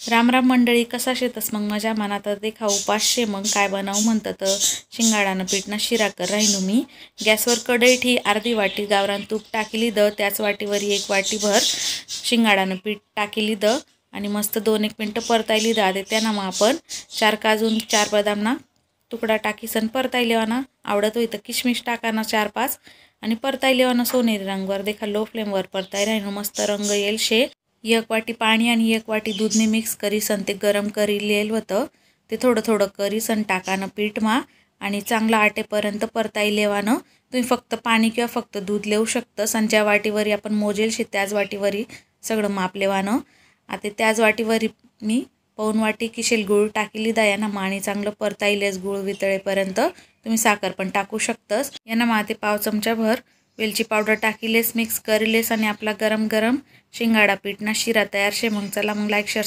राम राम मंडळी, कसा शेतस मग मजा मनात देखा उपासशे मग काय बनाव म्हणतं तर शिंगाडानं पीठना शिरा कर राहिनो मी। गॅसवर कढई ठी अर्धी वाटी गावरान तूप टाकली द, त्याच वाटीवर 1 वाटीभर शिंगाडानं पीठ टाकली द आणि मस्त 2-1 मिनटं परतायली द। आधी त्यांना मग आपण 4 काजू 4 बदामना तुकडा टाकीसन परताई लेवाना। आवडत होई तर किशमिश टाकाना 4-5 आणि परताई लेवाना सोनेरी रंगवर देखा लो फ्लेमवर परताई राहिनो। मस्त रंग येईल शे। 1 वाटी पाणी आणि 1 वाटी दूधने मिक्स करीसन ते गरम करी लेल होतं। ते थोडं थोडं करीसन टाकानं पीठ मा आणि चांगलं आटेपर्यंत परताई लेवानं। तुम्ही फक्त पाणी किंवा फक्त दूध लेऊ शकतस आणि ज्या वाटीवरी आपण मोजेल शे त्याच वाटीवरी सगळं माप लेवानं। आता त्याच वाटीवरी मी 1 वाटी किशेल गूळ टाकली दा याना आणि चांगलं परताईलेस गूळ वितळेपर्यंत। तुम्ही साखर पण टाकू शकतस। याना माते 1/2 चमचा भर वेलची पावडर टाकीलेस मिक्स करीलेस आणि आपला गरम गरम शिंगाडा पीठना शिरा तयार शे। मग चला मग लाईक शेअर